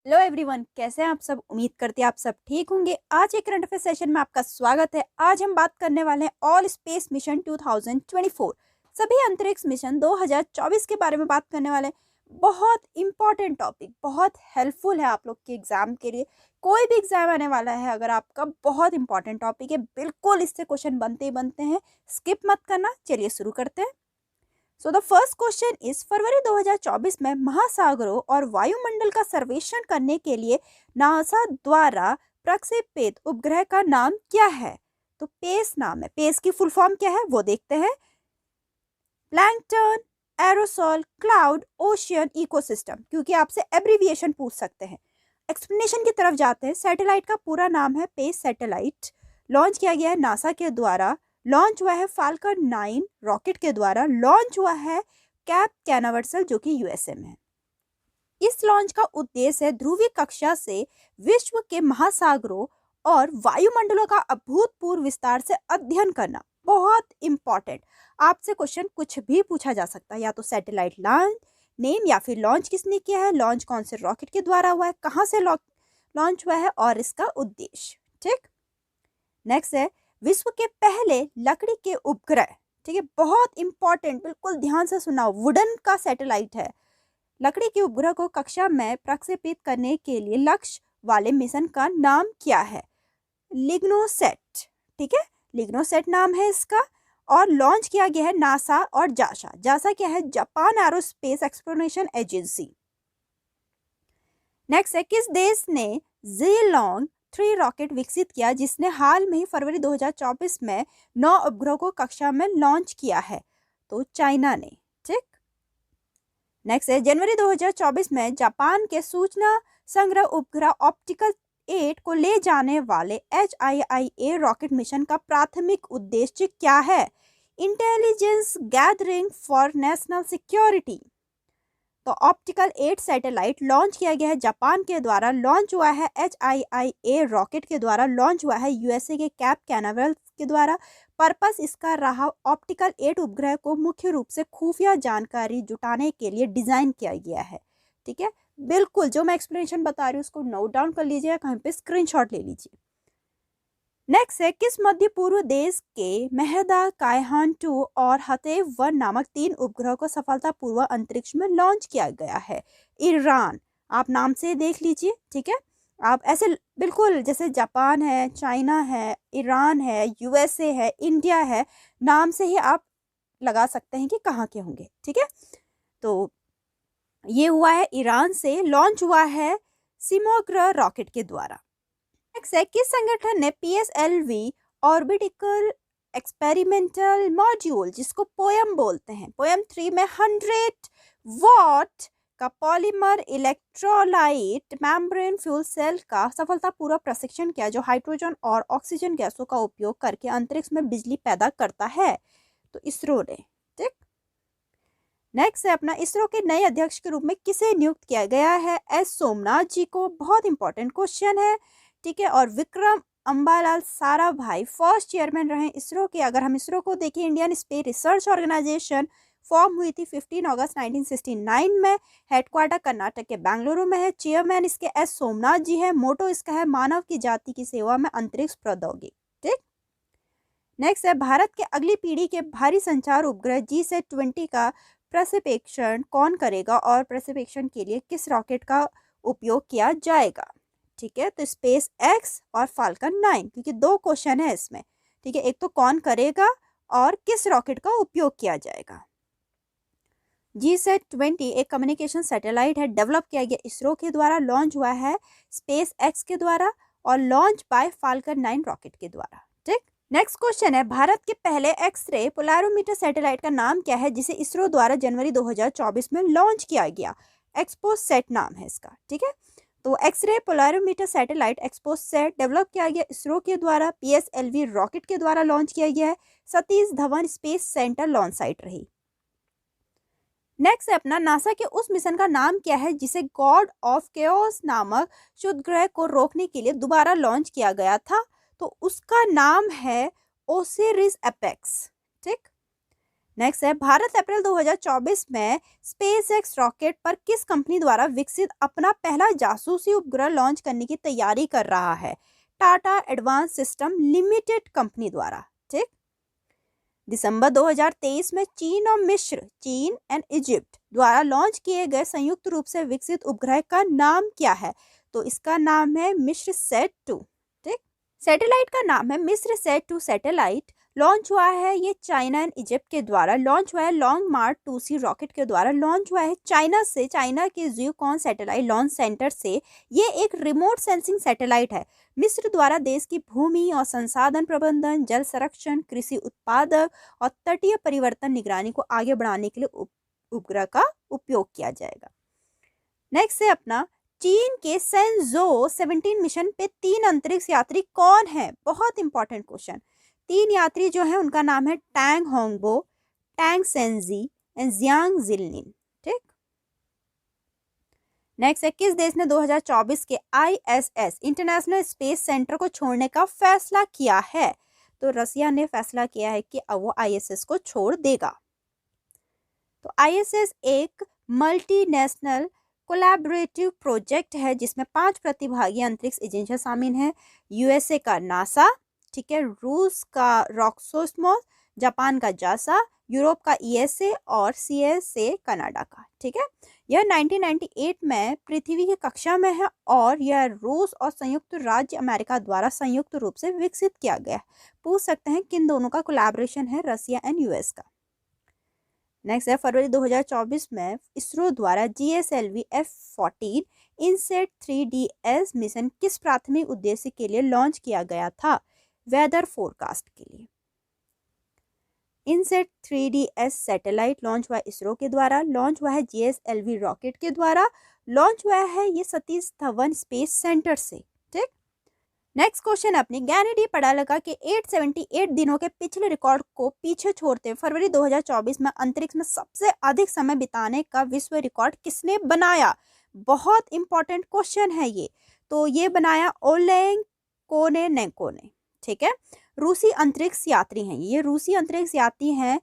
Hello everyone, कैसे हैं आप सब। उम्मीद करती हैं आप सब ठीक होंगे। आज एक करंट अफेयर सेशन में आपका स्वागत है। आज हम बात करने वाले हैं ऑल स्पेस मिशन 2024, सभी अंतरिक्ष मिशन 2024 के बारे में बात करने वाले हैं। बहुत इंपॉर्टेंट टॉपिक, बहुत हेल्पफुल है आप लोग के एग्जाम के लिए। कोई भी एग्जाम आने वाला है अगर आपका, बहुत इंपॉर्टेंट टॉपिक है, बिल्कुल इससे क्वेश्चन बनते ही बनते हैं। स्किप मत करना। चलिए शुरू करते हैं। So the first question is, फरवरी 2024 में महासागरों और वायुमंडल का सर्वेक्षण करने के लिए नासा द्वारा प्रक्षेपित उपग्रह का नाम क्या है? तो पेस नाम है। पेस की फुल फॉर्म क्या है वो देखते हैं। Plankton, aerosol, cloud, ocean, ecosystem, क्योंकि आपसे एब्रीविएशन पूछ सकते हैं। एक्सप्लेनेशन की तरफ जाते हैं। सैटेलाइट का पूरा नाम है पेस सैटेलाइट। लॉन्च किया गया है नासा के द्वारा। लॉन्च हुआ है फाल्कन 9 रॉकेट के द्वारा। लॉन्च हुआ है कैप कैनावर्सल जो कि यूएसए में है। इस लॉन्च का उद्देश्य है ध्रुवीय कक्षा से विश्व के महासागरों और वायुमंडलों का अभूतपूर्व विस्तार से अध्ययन करना। बहुत इंपॉर्टेंट, आपसे क्वेश्चन कुछ भी पूछा जा सकता है, या तो सैटेलाइट लॉन्च नेम या फिर लॉन्च किसने किया है, लॉन्च कौन से रॉकेट के द्वारा हुआ है, कहाँ से लॉन्च हुआ है और इसका उद्देश्य। ठीक, नेक्स्ट है विश्व के पहले लकड़ी के उपग्रह। ठीक है, बहुत इंपॉर्टेंट, बिल्कुल ध्यान से सुना। वुडन का सैटेलाइट है। लकड़ी के उपग्रह को कक्षा में प्रक्षेपित करने के लिए लक्ष्य वाले मिशन का नाम क्या है? लिग्नोसेट। ठीक है, लिग्नोसेट नाम है इसका। और लॉन्च किया गया है नासा और जासा। जासा क्या है? Japan aerospace exploration agency. Next है, किस देश ने ज़ेलॉन्ग 3 रॉकेट विकसित किया जिसने हाल में ही फरवरी 2024 में 9 उपग्रहों को कक्षा में लॉन्च किया है? तो चाइना ने। ठीक, नेक्स्ट है, जनवरी 2024 में जापान के सूचना संग्रह उपग्रह ऑप्टिकल 8 को ले जाने वाले HIIA रॉकेट मिशन का प्राथमिक उद्देश्य क्या है? Intelligence gathering for national security. तो ऑप्टिकल 8 सैटेलाइट लॉन्च किया गया है जापान के द्वारा। लॉन्च हुआ है HIIA रॉकेट के द्वारा। लॉन्च हुआ है यूएसए के कैप कैनावेरल के द्वारा। पर्पस इसका रहा ऑप्टिकल 8 उपग्रह को मुख्य रूप से खुफिया जानकारी जुटाने के लिए डिजाइन किया गया है। ठीक है, बिल्कुल जो मैं एक्सप्लेनेशन बता रही हूँ उसको नोट डाउन कर लीजिए, कहीं पे स्क्रीनशॉट ले लीजिए। नेक्स्ट है, किस मध्य पूर्व देश के मेहदा, कायहान 2 और हतेव 1 नामक 3 उपग्रह को सफलतापूर्वक अंतरिक्ष में लॉन्च किया गया है? ईरान। आप नाम से देख लीजिए। ठीक है, आप ऐसे बिल्कुल जैसे जापान है, चाइना है, ईरान है, यूएसए है, इंडिया है, नाम से ही आप लगा सकते हैं कि कहाँ के होंगे। ठीक है, तो ये हुआ है ईरान से। लॉन्च हुआ है सिमोग्रा रॉकेट के द्वारा। नेक्स्ट है, किस संगठन ने PSLV ऑर्बिटिकल एक्सपेरिमेंटल मॉड्यूल, जिसको पोयम बोलते हैं, पोयम 3 में 100 वॉट का polymer electrolyte membrane fuel cell का सफलतापूर्वक प्रशिक्षण किया जो हाइड्रोजन और ऑक्सीजन गैसों का उपयोग करके अंतरिक्ष में बिजली पैदा करता है? तो इसरो ने। ठीक, नेक्स्ट है अपना, इसरो के नए अध्यक्ष के रूप में किसे नियुक्त किया गया है? S सोमनाथ जी को। बहुत इंपॉर्टेंट क्वेश्चन है। ठीक है, और विक्रम अंबालाल साराभाई फर्स्ट चेयरमैन रहे इसरो के। अगर हम इसरो को देखें, Indian space research organisation form हुई थी 15 अगस्त 1969 में। हेडक्वार्टर कर्नाटक के बेंगलुरु में है। चेयरमैन इसके S सोमनाथ जी है। मोटो इसका है, मानव की जाति की सेवा में अंतरिक्ष प्रौद्योगिकी। ठीक, नेक्स्ट है, भारत के अगली पीढ़ी के भारी संचार उपग्रह GSAT-20 का प्रक्षेपण कौन करेगा और प्रक्षेपण के लिए किस रॉकेट का उपयोग किया जाएगा? ठीक है, तो स्पेस एक्स और फाल्कन 9, क्योंकि 2 क्वेश्चन है इसमें। ठीक है, एक तो कौन करेगा और किस रॉकेट का उपयोग किया जाएगा। GSAT-20 एक कम्युनिकेशन सैटेलाइट है, डेवलप किया गया इसरो के द्वारा। लॉन्च हुआ है स्पेस एक्स के द्वारा और लॉन्च बाय फाल्कन 9 रॉकेट के द्वारा। ठीक, नेक्स्ट क्वेश्चन है, भारत के पहले एक्सरे पोलैरोमीटर सैटेलाइट का नाम क्या है जिसे इसरो द्वारा जनवरी 2024 में लॉन्च किया गया? एक्सपोसेट नाम है इसका। ठीक है, तो एक्सरे पोलैरोमीटर सैटेलाइट एक्सपोसेट डेवलप किया गया इसरो के द्वारा। PSLV रॉकेट के द्वारा लॉन्च किया गया है। Satish Dhawan space centre launch site रही। नेक्स्ट है अपना, नासा के उस मिशन का नाम क्या है जिसे गॉड ऑफ केओस नामक शुद्ध ग्रह को रोकने के लिए दोबारा लॉन्च किया गया था? तो उसका नाम है ओसिरिस एपेक्स। ठीक, नेक्स्ट है, भारत अप्रैल 2024 में स्पेसएक्स रॉकेट पर किस कंपनी द्वारा विकसित अपना पहला जासूसी उपग्रह लॉन्च करने की तैयारी कर रहा है? Tata advance system limited company द्वारा। ठीक। दिसंबर 2023 में चीन और मिस्र, चीन एंड इजिप्ट द्वारा लॉन्च किए गए संयुक्त रूप से विकसित उपग्रह का नाम क्या है? तो इसका नाम है मिस्र सेट 2। ठीक। सैटेलाइट का नाम है मिस्र सेट 2 सैटेलाइट। लॉन्च हुआ है ये चाइना एंड इजिप्ट के द्वारा। लॉन्च हुआ है लॉन्ग मार्च 2C रॉकेट के द्वारा। लॉन्च हुआ है चाइना से, चाइना के ज़्यूकॉन सैटेलाइट लॉन्च सेंटर से। ये एक रिमोट सेंसिंग सैटेलाइट है। मिस्र द्वारा देश की भूमि और संसाधन प्रबंधन, जल संरक्षण, कृषि उत्पादक और तटीय परिवर्तन निगरानी को आगे बढ़ाने के लिए उपग्रह का उपयोग किया जाएगा। नेक्स्ट है अपना, चीन के सेंजो 17 मिशन पे 3 अंतरिक्ष यात्री कौन है? बहुत इंपॉर्टेंट क्वेश्चन। 3 यात्री जो है उनका नाम है Tang Hongbo, Tang Shengjie and Jiang Xinlin. ठीक। नेक्स्ट है, किस देश ने 2024 के ISS इंटरनेशनल स्पेस सेंटर को छोड़ने का फैसला किया है? तो रसिया ने फैसला किया है कि अब वो ISS को छोड़ देगा। तो ISS एक मल्टीनेशनल कोलैबोरेटिव प्रोजेक्ट है जिसमें 5 प्रतिभागी अंतरिक्ष एजेंसियां शामिल हैं। USA का नासा, ठीक है, रूस का रॉकसोस्मोस, जापान का जासा, यूरोप का ESA और CSA कनाडा का। ठीक है। यह 1998 में पृथ्वी की कक्षा में है और यह रूस और संयुक्त राज्य अमेरिका द्वारा संयुक्त रूप से विकसित किया गया है। पूछ सकते हैं किन दोनों का कोलैबोरेशन है? रसिया एंड US का। नेक्स्ट है, फरवरी 2024 में इसरो द्वारा GSLV F14 INSAT 3DS mission किस प्राथमिक उद्देश्य के लिए लॉन्च किया गया था? वेदर फोरकास्ट के लिए। इनसेट 3DS सैटेलाइट लॉन्च हुआ इसरो के द्वारा। लॉन्च हुआ है GSLV रॉकेट के द्वारा। लॉन्च हुआ है ये सतीश धवन स्पेस सेंटर से। ठीक। नेक्स्ट क्वेश्चन अपनी, ज्ञानी डी पडालका के 878 दिनों के पिछले रिकॉर्ड को पीछे छोड़ते हुए फरवरी 2024 में अंतरिक्ष में सबसे अधिक समय बिताने का विश्व रिकॉर्ड किसने बनाया? बहुत इंपॉर्टेंट क्वेश्चन है ये। तो ये बनाया ओलेग कोनेनेको ने। ठीक है। रूसी अंतरिक्ष यात्री हैं ये, रूसी अंतरिक्ष यात्री हैं।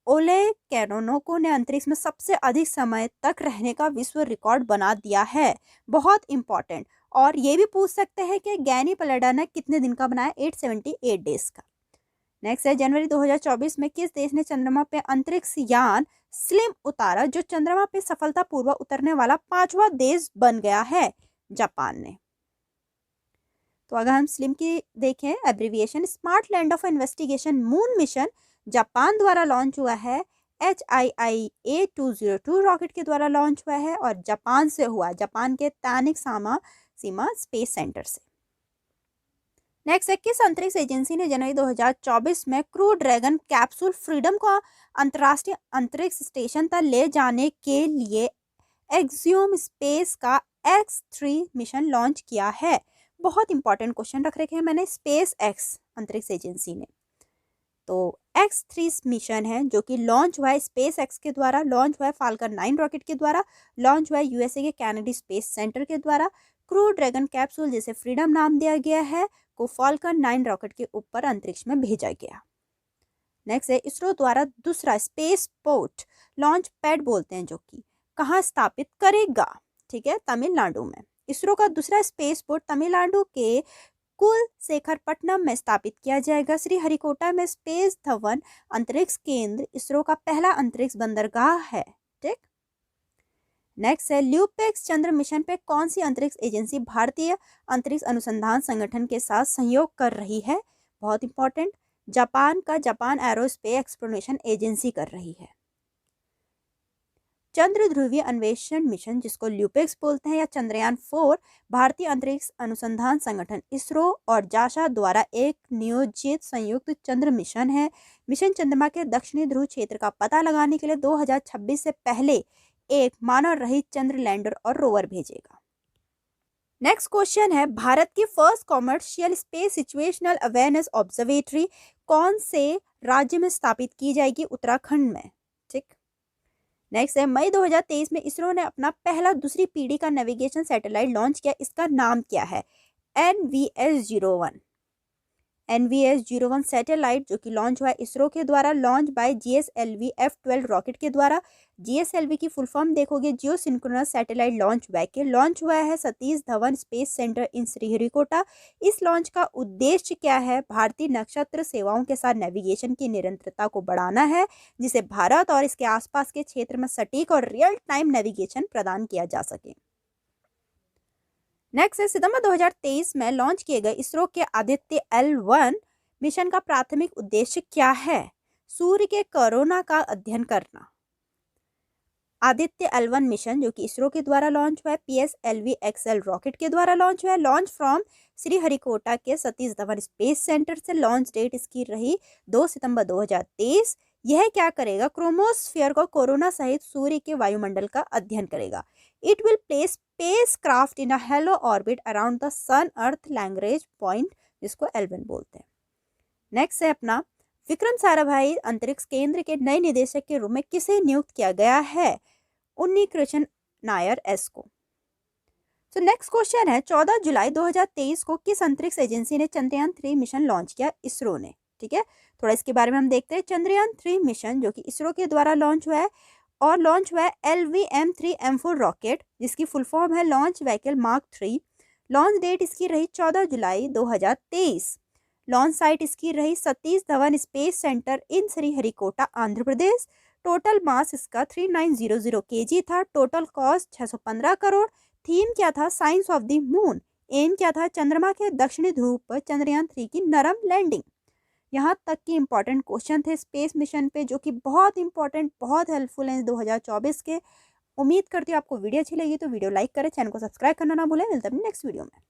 ओलेग कोनेनेको ने अंतरिक्ष में सबसे अधिक समय तक रहने का विश्व रिकॉर्ड बना दिया है। बहुत इंपॉर्टेंट। और ये भी पूछ सकते हैं कि ज्ञानी पलडा ने कितने दिन का बनाया? 878 डेज का। नेक्स्ट है, जनवरी 2024 में किस देश ने चंद्रमा पे अंतरिक्ष यान स्लिम उतारा, जो चंद्रमा पे सफलतापूर्वक उतरने वाला 5वां देश बन गया है? जापान ने। तो अगर हम स्लिम की देखें abbreviation, smart land of investigation moon mission Japan द्वारा लॉन्च हुआ है। HIIA 202 रॉकेट के द्वारा लॉन्च हुआ है और जापान से हुआ, जापान के तानिक सीमा स्पेस सेंटर से। नेक्स्ट है, किस अंतरिक्ष एजेंसी ने जनवरी 2024 में क्रू ड्रैगन कैप्सूल फ्रीडम को अंतरराष्ट्रीय अंतरिक्ष स्टेशन तक ले जाने के लिए एक्सियोम स्पेस का X3 मिशन लॉन्च किया है? बहुत इंपॉर्टेंट क्वेश्चन रख रखे हैं मैंने। स्पेस एक्स अंतरिक्ष एजेंसी ने तो X3 मिशन है जो कि लॉन्च हुआ है स्पेस एक्स के द्वारा। लॉन्च हुआ है फाल्कन 9 रॉकेट के द्वारा। लॉन्च हुआ है USA के कैनेडी स्पेस सेंटर के द्वारा। क्रू ड्रैगन कैप्सूल, जिसे फ्रीडम नाम दिया गया है, को फाल्कन 9 रॉकेट के ऊपर अंतरिक्ष में भेजा गया। नेक्स्ट है, इसरो द्वारा दूसरा स्पेस पोर्ट लॉन्च पैड बोलते हैं जो कि कहाँ स्थापित करेगा? ठीक है, तमिलनाडु में। इसरो का दूसरा स्पेस पोर्ट तमिलनाडु के कुलशेखरपट्टनम में स्थापित किया जाएगा। श्रीहरिकोटा में स्पेस धवन अंतरिक्ष केंद्र इसरो का पहला अंतरिक्ष बंदरगाह है। ठीक। नेक्स्ट है, ल्यूपेक्स चंद्र मिशन पे कौन सी अंतरिक्ष एजेंसी भारतीय अंतरिक्ष अनुसंधान संगठन के साथ सहयोग कर रही है? बहुत इंपॉर्टेंट, जापान का जापान एरोस्पेस एक्सप्लोरेशन एजेंसी कर रही है। चंद्र ध्रुवीय अन्वेषण मिशन, जिसको ल्यूपेक्स बोलते हैं, या चंद्रयान 4 भारतीय अंतरिक्ष अनुसंधान संगठन इसरो और जासा द्वारा एक नियोजित संयुक्त चंद्र मिशन है। मिशन चंद्रमा के दक्षिणी ध्रुव क्षेत्र का पता लगाने के लिए 2026 से पहले एक मानव रहित चंद्र लैंडर और रोवर भेजेगा। नेक्स्ट क्वेश्चन है, भारत की first commercial space situational awareness observatory कौन से राज्य में स्थापित की जाएगी? उत्तराखंड में। ठीक। नेक्स्ट है, मई 2023 में इसरो ने अपना पहला दूसरी पीढ़ी का नेविगेशन सैटेलाइट लॉन्च किया। इसका नाम क्या है? NVS-01। NVS-01 सैटेलाइट जो कि लॉन्च हुआ है इसरो के द्वारा, launch by GSLV F-12 rocket के द्वारा। GSLV की फुल फॉर्म देखोगे geosynchronous satellite launch vehicle, launch हुआ है Satish Dhawan space centre in Sriharikota. इस लॉन्च का उद्देश्य क्या है? भारतीय नक्षत्र सेवाओं के साथ नेविगेशन की निरंतरता को बढ़ाना है, जिसे भारत और इसके आसपास के क्षेत्र में सटीक और रियल टाइम नेविगेशन प्रदान किया जा सके। नेक्स्ट है सितंबर 2023 में लॉन्च किए गए इसरो के आदित्य L1 मिशन का प्राथमिक उद्देश्य क्या है? सूर्य के कोरोना का अध्ययन करना। आदित्य L1 मिशन जो कि इसरो के द्वारा लॉन्च हुआ है PSLV XL रॉकेट के द्वारा लॉन्च हुआ है, लॉन्च फ्रॉम श्रीहरिकोटा के सतीश धवन स्पेस सेंटर से। लॉन्च डेट इसकी रही 2 सितंबर 2023। यह क्या करेगा? क्रोमोस्फीयर को कोरोना सहित सूर्य के वायुमंडल का अध्ययन करेगा। It will place spacecraft in a halo orbit around the sun earth Lagrange point, जिसको L1 बोलते हैं। नेक्स्ट है अपना विक्रम साराभाई अंतरिक्ष केंद्र के नए निदेशक के रूप में किसे नियुक्त किया गया है? उन्नीकृष्ण नायर एस को। तो नेक्स्ट क्वेश्चन है 14 जुलाई 2023 को किस अंतरिक्ष एजेंसी ने चंद्रयान 3 मिशन लॉन्च किया? इसरो ने। ठीक है, थोड़ा इसके बारे में हम देखते हैं। चंद्रयान 3 मिशन जो कि इसरो के द्वारा लॉन्च हुआ है और लॉन्च हुआ है LVM-3M4 रॉकेट, जिसकी फुल फॉर्म है launch vehicle mark 3। Launch date इसकी रही 14 जुलाई 2023। लॉन्च साइट इसकी रही Satish Dhawan space centre in Sriharikota Andhra Pradesh. Total mass इसका 3900 kg था। Total cost 615 crore. थीम क्या था? Science of the moon. Aim क्या था? चंद्रमा के दक्षिणी ध्रुव पर चंद्रयान 3 की नरम लैंडिंग। यहाँ तक की इंपॉर्टेंट क्वेश्चन थे स्पेस मिशन पे, जो कि बहुत इंपॉर्टेंट, बहुत हेल्पफुल हैं 2024 के। उम्मीद करती हूँ आपको वीडियो अच्छी लगी तो वीडियो लाइक करें, चैनल को सब्सक्राइब करना ना भूलें। मिलते हैं नेक्स्ट वीडियो में।